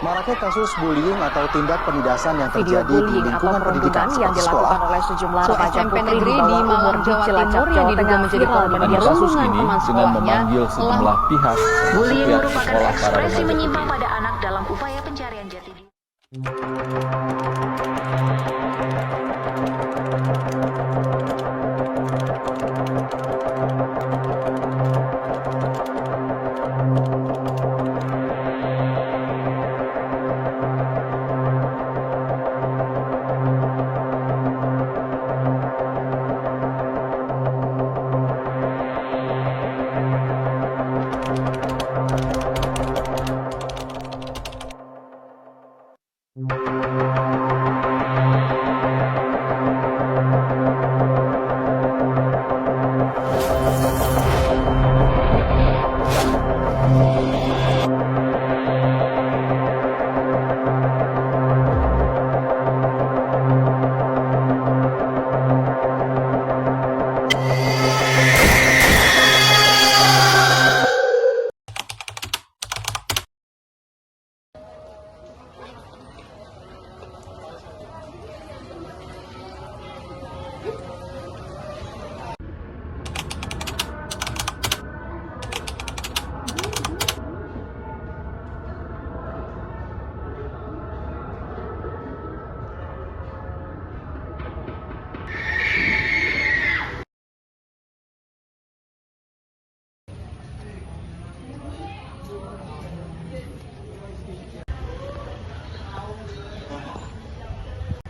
Maraknya kasus bullying atau tindak penindasan yang Video terjadi di bullying atau lingkungan pendidikan perundungan yang seperti dilakukan sekolah. oleh sejumlah remaja SMP putri negeri di di bawah umur Malang, di Jawa Cilacap, Timur Jawa yang Tengah diduga menjadi viral korban di Pada kasus perundungan ini teman dengan sekolahnya memanggil sejumlah pihak Bullying pihak merupakan sekolah para ekspresi remaja menyimpang putri. pada anak dalam upaya pencarian jati diri.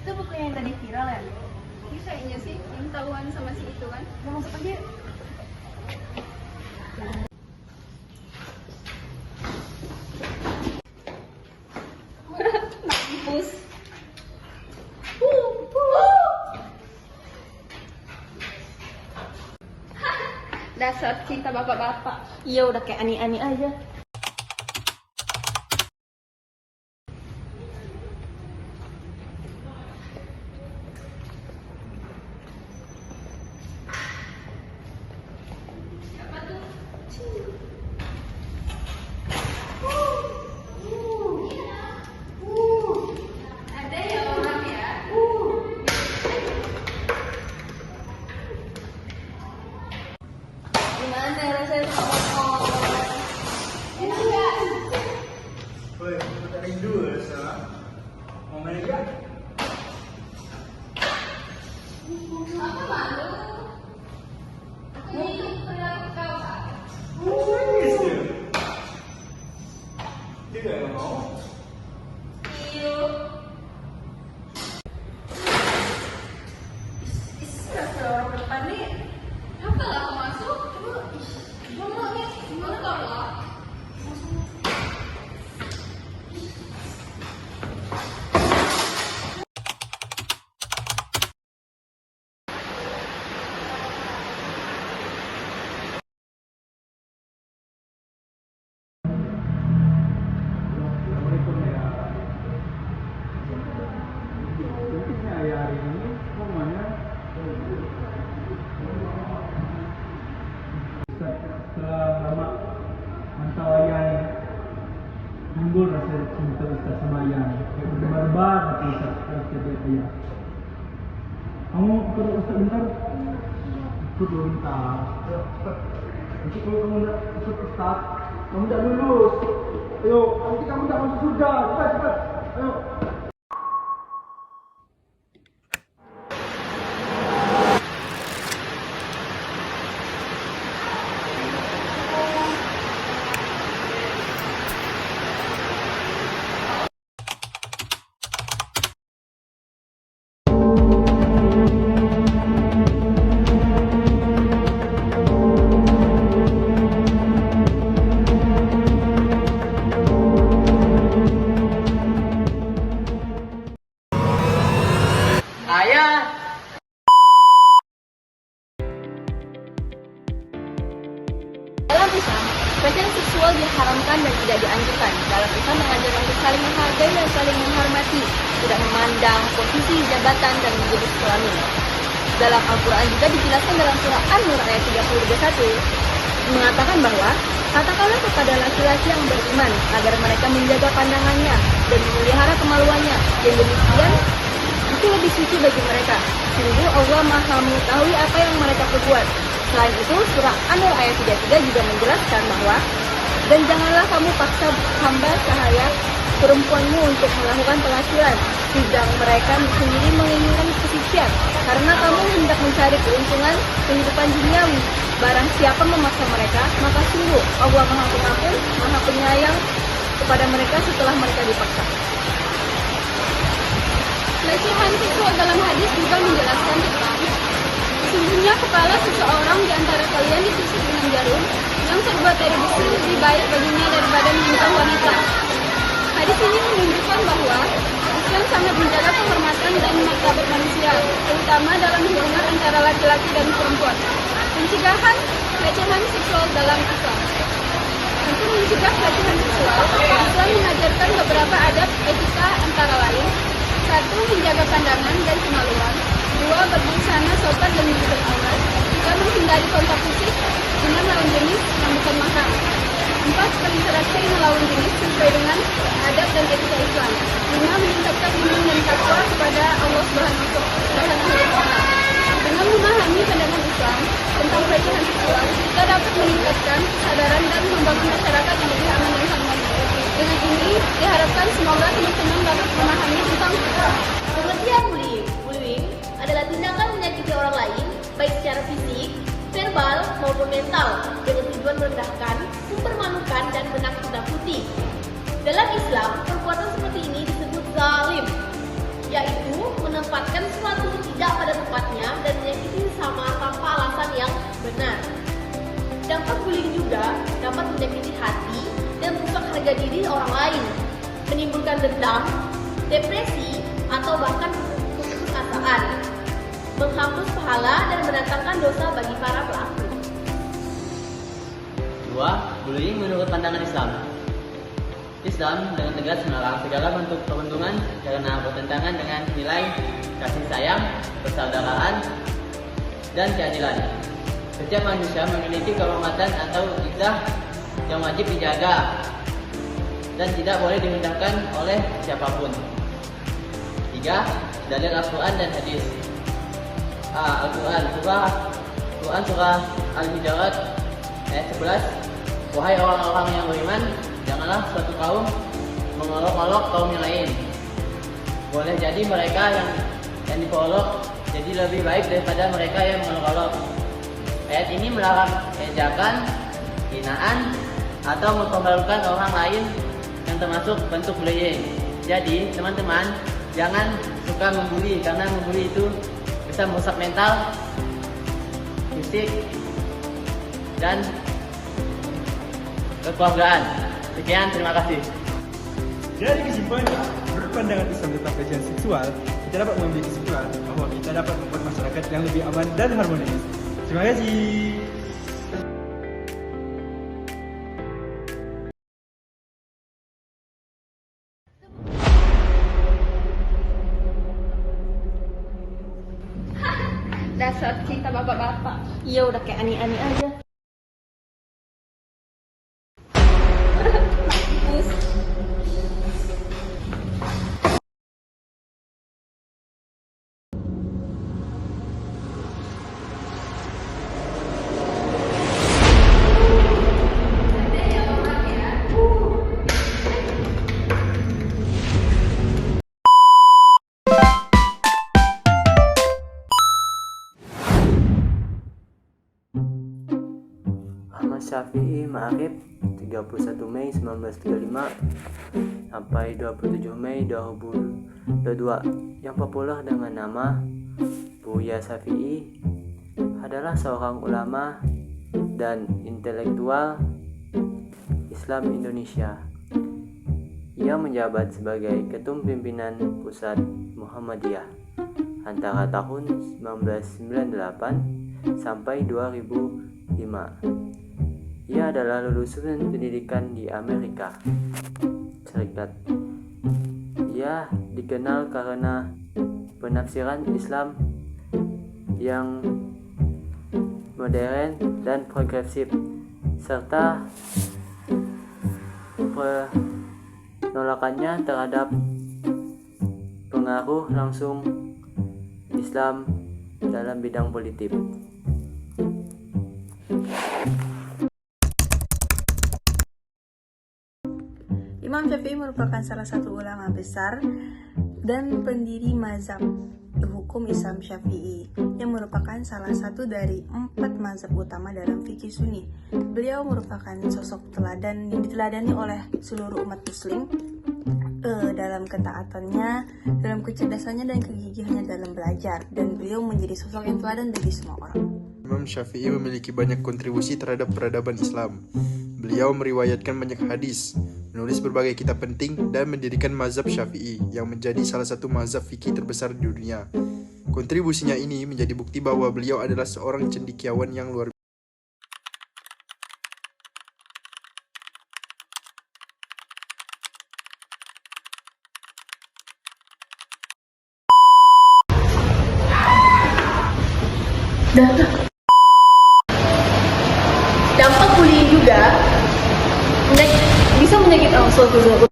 Itu buku yang tadi viral ya? Ini kayaknya sih yang tahuan sama si itu kan. Mau masuk aja. Mampus. Dasar cinta bapak-bapak. Iya udah kayak ani-ani aja. Gimana rasanya sama motor? Enak nggak? Woi, tak rindu ya sekarang? Mau main lagi? Apa malu? Ini perilaku kau Pak. Nangis dia. Tidak yang mau. Iyo. Kata orang depan nih. Apa lah mau masuk? Coba. Mama nih, gimana kau lah? Assalamualaikum ya. Pentingnya ya hari ini semuanya setelah lama mantau ayah timbul rasa cinta Ustaz sama ayah. Berdebar-debar hati Ustaz terhadap ayah. Kamu ikut Ustaz bentar? Ikut dulu bentar. Nanti kalau kamu tidak ikut Ustaz, kamu tidak lulus. Ayo, nanti kamu tidak masuk surga. Cepat, cepat. Ayo. Dalam Islam, pelecehan seksual diharamkan dan tidak dianjurkan. Dalam Islam mengajarkan untuk saling menghargai dan saling menghormati, tidak memandang posisi, jabatan, dan jenis kelamin. Dalam Al-Quran juga dijelaskan dalam surah An-Nur ayat 30-31 mengatakan bahwa Katakanlah kepada laki-laki yang beriman agar mereka menjaga pandangannya dan memelihara kemaluannya, yang demikian itu lebih suci bagi mereka. Sungguh Allah Maha mengetahui apa yang mereka perbuat. Selain itu, surah An-Nur ayat 33 juga menjelaskan bahwa dan janganlah kamu paksa hamba sahaya perempuanmu untuk melakukan penghasilan, sedang mereka sendiri menginginkan kesucian, karena kamu hendak mencari keuntungan kehidupan duniawi. Barang siapa memaksa mereka, maka sungguh Allah Maha Pengampun, Maha Penyayang kepada mereka setelah mereka dipaksa. Pelecehan seksual dalam hadis juga menjelaskan tentang sesungguhnya kepala seseorang di antara kalian ditusuk dengan jarum yang terbuat dari besi lebih baik baginya daripada menyentuh wanita. Hadis ini menunjukkan bahwa Islam sangat menjaga kehormatan dan martabat manusia, terutama dalam hubungan antara laki-laki dan perempuan. Pencegahan pelecehan seksual dalam Islam. Untuk mencegah pelecehan seksual, Islam mengajarkan beberapa adab etika antara lain: 1. Menjaga pandangan dan kemaluan. 2. Berbusana sopan dan menutup aurat. 3. Menghindari kontak fisik dengan lawan jenis yang bukan mahram. 4. Berinteraksi dengan lawan jenis sesuai dengan adab dan etika Islam. 5. Meningkatkan iman dan takwa kepada Allah Subhanahu wa Ta'ala. Dengan memahami pandangan Islam tentang pelecehan seksual, kita dapat meningkatkan kesadaran dan membangun masyarakat yang lebih aman dan harmonis. Dengan ini, diharapkan semoga teman-teman dapat memahami tentang Pengertian bullying adalah tindakan menyakiti orang lain, baik secara fisik, verbal, maupun mental, dengan tujuan merendahkan, mempermalukan, dan menakut-nakuti. Dalam Islam, perbuatan seperti ini disebut zalim, yaitu menempatkan sesuatu tidak pada tempatnya dan menyakiti sesama tanpa alasan yang benar. Dampak bullying juga dapat menyakiti hati dan merusak harga diri orang lain, menimbulkan dendam, depresi, atau bahkan putus-asaan, menghapus pahala dan mendatangkan dosa bagi para pelaku. 2. Bullying menurut pandangan Islam. Islam dengan tegas melarang segala bentuk perundungan karena bertentangan dengan nilai kasih sayang, persaudaraan, dan keadilan. Setiap manusia memiliki kehormatan atau izzah yang wajib dijaga dan tidak boleh direndahkan oleh siapapun. 3. Dalil Al-Quran dan Hadis. Al-Quran surah Al-Hujurat ayat 11. Wahai orang-orang yang beriman, janganlah suatu kaum mengolok-olok kaum yang lain. Boleh jadi mereka yang diperolok jadi lebih baik daripada mereka yang mengolok-olok. Ayat ini melarang ejakan, hinaan, atau mempermalukan orang lain yang termasuk bentuk bullying. Jadi teman-teman, jangan suka membuli, karena membuli itu bisa merusak mental, fisik, dan kekeluargaan. Sekian, terima kasih. Dari kesimpulannya, berpandangan Islam tentang pelecehan seksual, kita dapat mengambil kesimpulan bahwa kita dapat membuat masyarakat yang lebih aman dan harmonis. Terima kasih. dasar cinta bapak-bapak. Iya, udah kayak ani-ani aja. Ahmad Syafi'i Ma'arif 31 Mei 1935 sampai 27 Mei 2022 yang populer dengan nama Buya Syafi'i adalah seorang ulama dan intelektual Islam Indonesia. Ia menjabat sebagai Ketum Pimpinan Pusat Muhammadiyah antara tahun 1998 sampai 2005. Ia adalah lulusan pendidikan di Amerika Serikat. Ia dikenal karena penafsiran Islam yang modern dan progresif, serta penolakannya terhadap pengaruh langsung Islam dalam bidang politik. Imam Syafi'i merupakan salah satu ulama besar dan pendiri mazhab hukum Islam Syafi'i yang merupakan salah satu dari 4 mazhab utama dalam fikih Sunni. Beliau merupakan sosok teladan yang diteladani oleh seluruh umat muslim dalam ketaatannya, dalam kecerdasannya dan kegigihannya dalam belajar, dan beliau menjadi sosok yang teladan bagi semua orang. Imam Syafi'i memiliki banyak kontribusi terhadap peradaban Islam. Beliau meriwayatkan banyak hadis, menulis berbagai kitab penting, dan mendirikan mazhab Syafi'i yang menjadi salah satu mazhab fikih terbesar di dunia. Kontribusinya ini menjadi bukti bahwa beliau adalah seorang cendekiawan yang luar biasa. Dampak bullying juga bisa menyakitkan suatu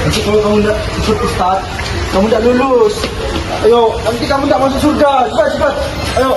Nanti kalau kamu tidak ikut Ustaz, kamu tidak lulus. Ayo, nanti kamu tidak masuk surga. Cepat, cepat. Ayo.